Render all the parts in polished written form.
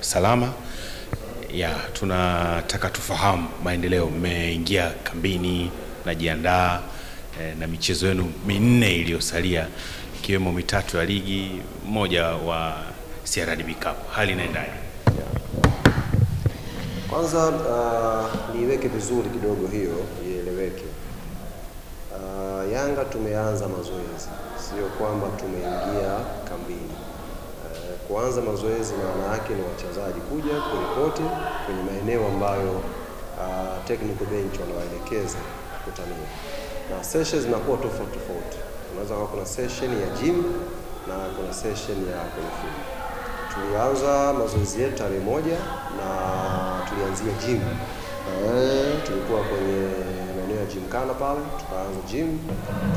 salama. Tunataka tufahamu maendeleo. Mmeingia kambini, najiandaa na michezo yenu minne iliyosalia, ikiwemo mitatu ya ligi, mmoja wa CRDB Cup. Hali inaendaje? Kwanza niweke vizuri kidogo hiyo ieleweke. Yanga tumeanza mazoezi, sio kwamba tumeingia kambini. Kuanza mazoezi maana yake ni wachezaji kuja kuripoti kwenye maeneo ambayo technical bench wanawaelekeza kutania. Na sessions zinakuwa tofauti. Unaweza kuwa kuna session ya gym na kuna session ya kwenye field. Tulianza mazoezi yetu tarehe 1 na tulianzia gym. Tulikuwa kwenye maeneo ya Gymkhana pale, tukaanza gym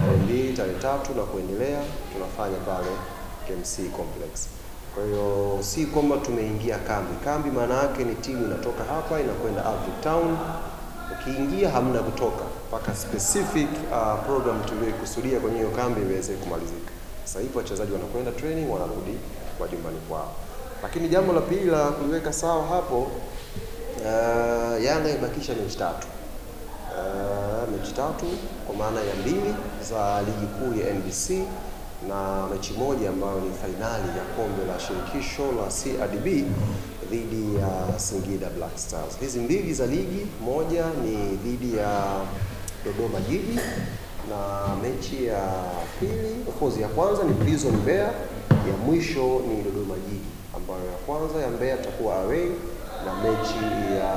tarehe 2, tarehe 3 na kuendelea tunafanya pale KMC Complex. Kwa hiyo si kwamba tumeingia kambi. Kambi maana yake ni timu inatoka hapa inakwenda Avic Town. Ukiingia hamna kutoka mpaka specific program tuliyokusudia kwenye hiyo kambi iweze kumalizika. Sasa hivi wachezaji wanakwenda training, wanarudi majumbani kwao. Lakini jambo la pili la kuweka sawa hapo, Yanga imebakisha mechi 3. Mechi 3 kwa maana ya 2 za ligi kuu ya NBC na mechi moja ambayo ni fainali ya kombe la shirikisho la CRDB dhidi ya Singida Black Stars. Hizi 2 za ligi, moja ni dhidi ya Dodoma Jiji na mechi ya pili, of course ya kwanza ni Prison Mbeya, ya mwisho ni Dodoma Jiji, ambayo ya kwanza ya Mbeya itakuwa away na mechi ya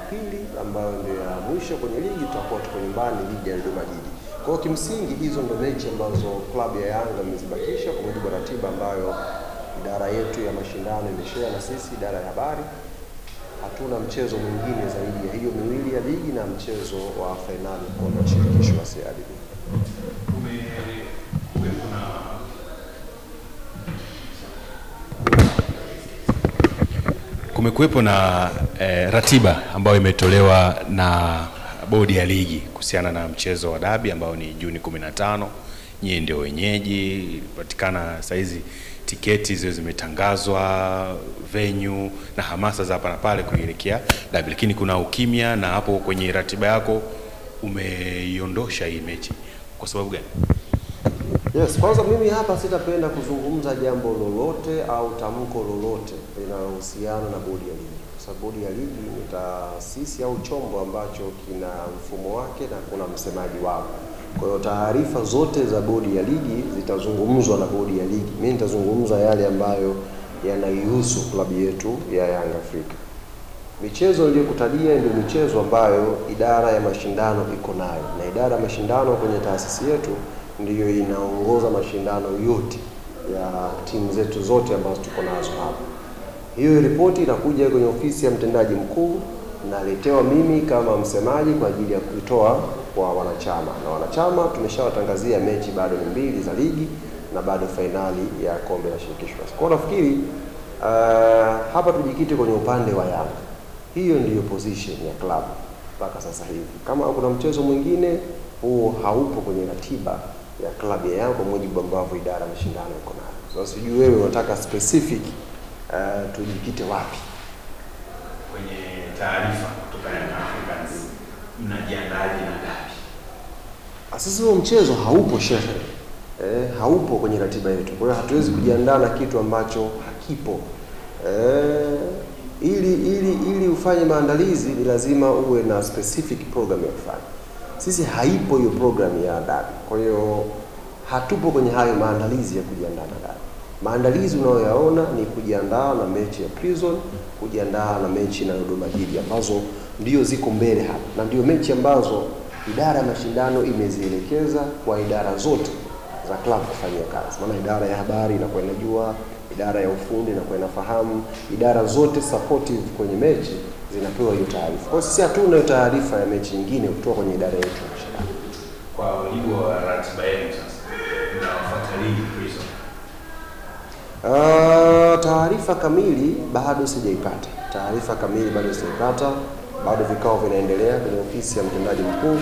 pili ambayo ndio ya mwisho kwenye ligi tutakuwa tuko nyumbani dhidi ya Dodoma Jiji. Kwa kimsingi hizo ndio mechi ambazo klabu ya Yanga imezibakisha kwa mujibu wa ratiba ambayo idara yetu ya mashindano imeshare na sisi, idara ya habari. Hatuna mchezo mwingine zaidi ya hiyo 2 ya ligi na mchezo wa finali kwa shirikisho la CRDB. Kumekuwepo na ratiba ambayo imetolewa na bodi ya ligi kuhusiana na mchezo wa dabi ambao ni Juni 15. Nyie ndio wenyeji, patikana saizi tiketi hizo zimetangazwa, venue na hamasa za hapa na pale kuelekea dabi, lakini kuna ukimya, na hapo kwenye ratiba yako umeiondosha hii mechi. Kwa sababu gani? Yes, kwanza mimi hapa sitapenda kuzungumza jambo lolote au tamko lolote linalohusiana na bodi ya ligi. Kwa sababu bodi ya ligi ni taasisi au chombo ambacho kina mfumo wake na kuna msemaji wao. Kwa hiyo taarifa zote za bodi ya ligi zitazungumzwa na bodi ya ligi. Mimi nitazungumza yale ambayo yanaihusu klabu yetu ya Young Africa. Michezo iliyokutajia ndio michezo ambayo idara ya mashindano iko nayo, na idara ya mashindano kwenye taasisi yetu ndiyo inaongoza mashindano yote ya timu zetu zote ambazo tuko nazo hapa. Hiyo ripoti inakuja kwenye ofisi ya mtendaji mkuu, naletewa mimi kama msemaji kwa ajili ya kuitoa kwa wanachama. Na wanachama tumeshawatangazia mechi bado ni 2 za ligi na bado finali ya kombe la shirikisho. Kwa nafikiri hapa tujikite kwenye upande wa Yanga. Hiyo ndiyo position ya club mpaka sasa hivi. Kama kuna mchezo mwingine huo haupo kwenye ratiba ya klabu ya Yanga kwa mujibu ambavyo idara ya mashindano iko nayo. Sasa sijui wewe unataka specific tujikite wapi? Kwenye taarifa kutoka Young Africans mnajiandaje na dabi? Sasa huo mchezo haupo shehe. Haupo kwenye ratiba yetu. Kwa hiyo hatuwezi kujiandaa na kitu ambacho hakipo. Ili ufanye maandalizi ni lazima uwe na specific program ya kufanya. Sisi haipo hiyo program ya dabi. Kwa hiyo hatupo kwenye hayo maandalizi ya kujiandaa na dabi. Maandalizi unayoyaona ni kujiandaa na mechi ya Prison, kujiandaa na mechi na Dodoma Jiji ambazo ndio ziko mbele hapa. Na ndio mechi ambazo idara ya mashindano imezielekeza kwa idara zote za club kufanyia kazi. Maana idara ya habari inakuwa inajua, idara ya ufundi inakuwa inafahamu, idara zote supportive kwenye mechi zinapewa hiyo taarifa. Kwa hiyo sisi hatuna taarifa ya mechi nyingine kutoka kwenye idara yetu. Kwa mujibu wa ratiba yenu sasa mnafuata ligi Prison? Taarifa kamili bado sijaipata. Bado vikao vinaendelea kwenye ofisi ya mtendaji mkuu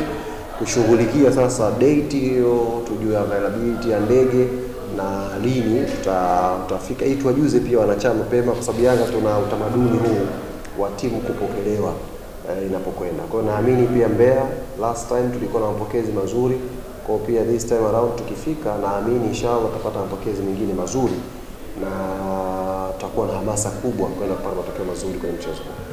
kushughulikia sasa date hiyo, tujue availability ya ndege na lini tutafika, ili tuwajuze pia wanachama mapema, kwa sababu Yanga tuna utamaduni huu wa timu kupokelewa inapokwenda. Kwa hiyo naamini pia Mbeya last time tulikuwa na mapokezi mazuri, kwa pia this time around tukifika, naamini inshallah tutapata mapokezi mengine mazuri na tutakuwa na hamasa kubwa kwenda kupata matokeo mazuri kwenye mchezo huu.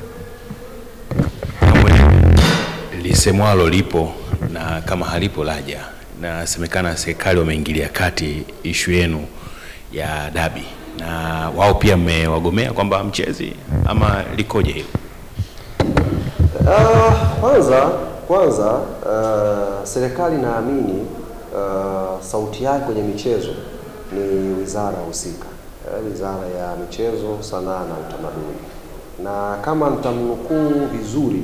Lisemwalo lipo na kama halipo laja, na semekana serikali wameingilia kati issue yenu ya dabi, na wao pia mmewagomea kwamba mchezi, ama likoje hilo? Kwanza serikali naamini sauti yake kwenye michezo ni wizara husika, wizara ya michezo, sanaa na utamaduni. Na kama nitamnukuu vizuri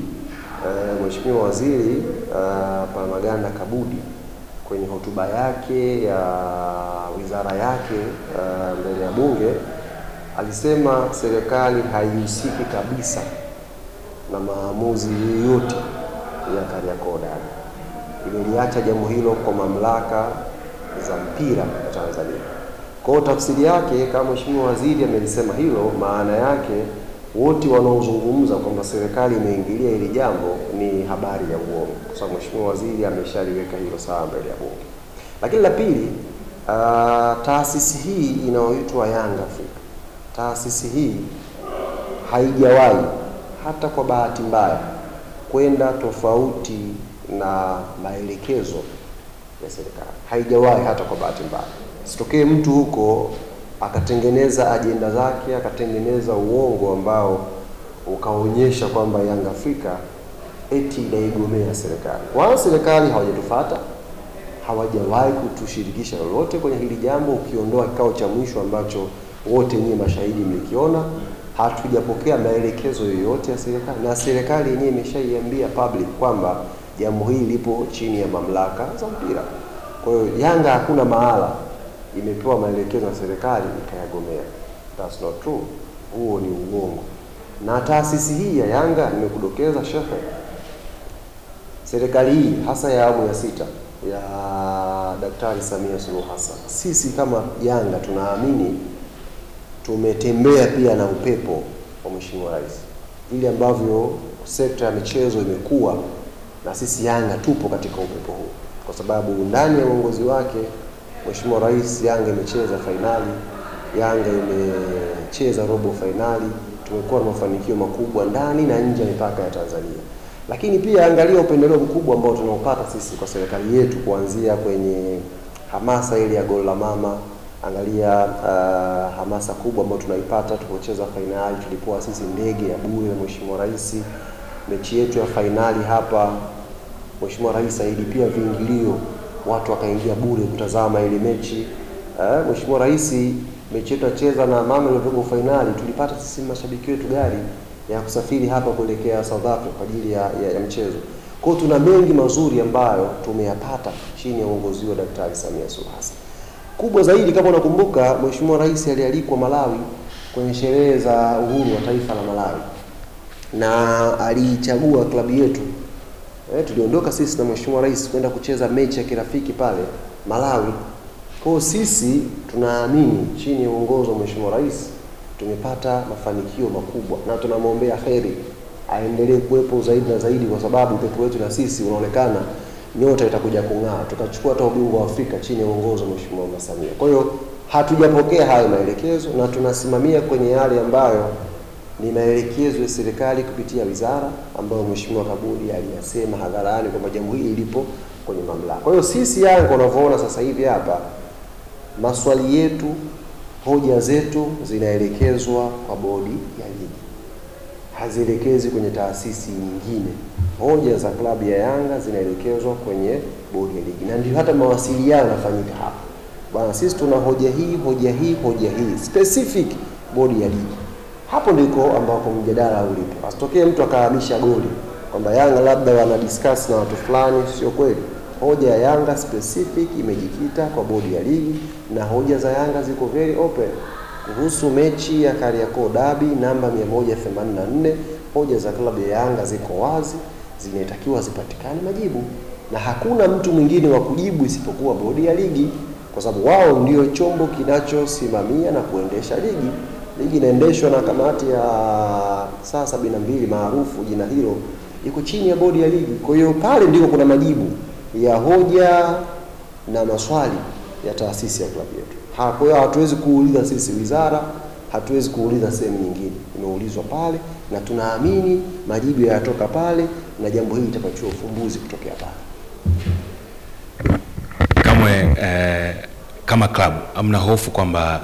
Mheshimiwa Waziri Palamagamba Kabudi kwenye hotuba yake ya wizara yake mbele ya Bunge, alisema serikali haihusiki kabisa na maamuzi yoyote ya Kariakoo Derby. Imeliacha jambo hilo kwa mamlaka za mpira wa Tanzania. Kwa tafsiri yake, kama Mheshimiwa Waziri amelisema hilo, maana yake wote wanaozungumza kwamba serikali imeingilia hili jambo ni habari ya uongo, kwa sababu Mheshimiwa Waziri ameshaliweka hilo sawa mbele ya Bunge. Lakini la pili, taasisi hii inayoitwa Yanga Afrika, taasisi hii haijawahi hata kwa bahati mbaya kwenda tofauti na maelekezo ya serikali. Haijawahi hata kwa bahati mbaya. Sitokee mtu huko akatengeneza ajenda zake, akatengeneza uongo ambao ukaonyesha kwamba Yanga Afrika eti inaigomea serikali. Kwa serikali hawajatufuata, hawajawahi kutushirikisha lolote kwenye hili jambo, ukiondoa kikao cha mwisho ambacho wote nyinyi mashahidi mlikiona. Hatujapokea maelekezo yoyote ya serikali, na serikali yenyewe imeshaiambia public kwamba jambo hili lipo chini ya mamlaka za mpira. Kwa hiyo Yanga hakuna mahala imepewa maelekezo na serikali ikayagomea. That's not true. Huo ni uongo. Na taasisi hii ya Yanga, nimekudokeza shehe, serikali hii hasa ya awamu ya 6 ya Daktari Samia Suluhu Hassan, sisi kama Yanga tunaamini tumetembea pia na upepo wa Mheshimiwa Rais. Vile ambavyo sekta ya michezo imekuwa, na sisi Yanga tupo katika upepo huu, kwa sababu ndani ya uongozi wake Mheshimiwa Rais, Yanga imecheza fainali, Yanga imecheza robo fainali, tumekuwa na mafanikio makubwa ndani na nje ya mipaka ya Tanzania. Lakini pia angalia upendeleo mkubwa ambao tunaopata sisi kwa serikali yetu, kuanzia kwenye hamasa ile ya goli la mama. Angalia hamasa kubwa ambayo tunaipata tunapocheza fainali. Tulipoa sisi ndege ya bure na Mheshimiwa Rais. Mechi yetu ya fainali hapa, Mheshimiwa Rais alilipia viingilio, watu wakaingia bure kutazama ile mechi. Mheshimiwa Rais, mechi yetu acheza na mama ile robo fainali, tulipata sisi mashabiki wetu gari ya kusafiri hapa kuelekea South Africa kwa ajili ya mchezo. Kwa hiyo tuna mengi mazuri ambayo tumeyapata chini ya uongozi wa Daktari Samia Suluhu Hassan. Kubwa zaidi, kama unakumbuka, Mheshimiwa Rais alialikwa Malawi kwenye sherehe za uhuru wa taifa la Malawi, na alichagua klabu yetu. Tuliondoka sisi na Mheshimiwa Rais kwenda kucheza mechi ya kirafiki pale Malawi. Kwa sisi tunaamini chini ya uongozi wa Mheshimiwa Rais tumepata mafanikio makubwa, na tunamwombea kheri aendelee kuwepo zaidi na zaidi, kwa sababu upepo wetu na sisi unaonekana nyota itakuja kung'aa, tukachukua hata ubingwa wa Afrika chini ya uongozi wa Mheshimiwa Samia. Kwa hiyo hatujapokea hayo maelekezo, na tunasimamia kwenye yale ambayo ni maelekezo ya serikali kupitia wizara ambayo Mheshimiwa Kabudi aliyasema hadharani kwamba jambo hili lipo kwenye mamlaka. Kwa hiyo sisi Yanga unavyoona sasa hivi hapa, maswali yetu, hoja zetu zinaelekezwa kwa bodi ya ligi, hazielekezi kwenye taasisi nyingine. Hoja za klabu ya Yanga zinaelekezwa kwenye bodi ya ligi, na ndio hata mawasiliano yanafanyika hapa. Bwana, sisi tuna hoja hii specific bodi ya ligi. Hapo ndiko ambako mjadala ulipo. Asitokee mtu akahamisha goli kwamba Yanga labda wana discuss na watu fulani, sio kweli. Hoja ya Yanga specific imejikita kwa bodi ya ligi, na hoja za Yanga ziko very open. Kuhusu mechi ya Kariakoo Derby namba 184, hoja za klabu ya Yanga ziko wazi, zinatakiwa zipatikane majibu, na hakuna mtu mwingine wa kujibu isipokuwa bodi ya ligi. kwa sababu wao ndio chombo kinachosimamia na kuendesha ligi. Ligi inaendeshwa na kamati ya saa 72 maarufu, jina hilo iko chini ya bodi ya ligi. Kwa hiyo pale ndiko kuna majibu ya hoja na maswali ya taasisi ya klabu yetu. Kwa hiyo hatuwezi kuuliza sisi wizara, hatuwezi kuuliza sehemu nyingine, imeulizwa pale na tunaamini majibu yanatoka pale na jambo hili litapatiwa ufumbuzi kutokea pale. Kama klabu hamna hofu kwamba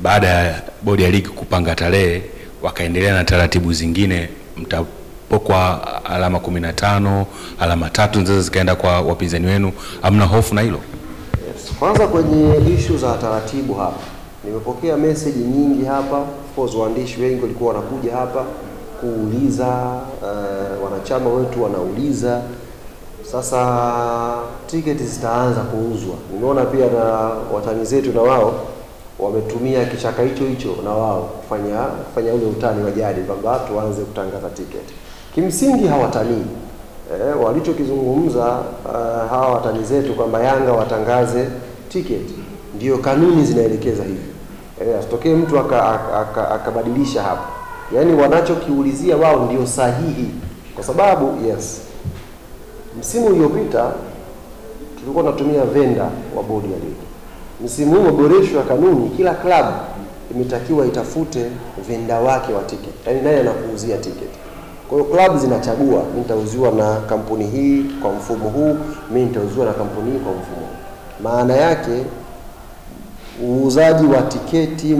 baada ya bodi ya ligi kupanga tarehe wakaendelea na taratibu zingine, mtapokwa alama 15, alama 3 ndizo zikaenda kwa wapinzani wenu? Hamna hofu na hilo? Yes. Kwanza kwenye issue za taratibu hapa, nimepokea message nyingi hapa. Of course waandishi wengi walikuwa wanakuja hapa kuuliza, wanachama wetu wanauliza. Sasa tiketi zitaanza kuuzwa. Nimeona pia na watani zetu na wao wametumia kichaka hicho na wao kufanya ule utani wa jadi kwamba tuanze kutangaza tiketi. Kimsingi hawatanii. Walichokizungumza hawa watani zetu kwamba Yanga watangaze tiketi, ndio kanuni zinaelekeza hivi. Asitokee mtu akabadilisha hapa. Yaani wanachokiulizia wao ndio sahihi, kwa sababu yes, msimu uliopita tulikuwa tunatumia vendor wa bodi ya ligi. Msimu huu maboresho kanuni, kila klabu imetakiwa itafute vendor wake wa tiketi, yaani naye anakuuzia tiketi. Kwa hiyo klabu zinachagua, mimi nitauziwa na kampuni hii kwa mfumo huu, mimi nitauziwa na kampuni hii kwa mfumo. Maana yake uuzaji wa tiketi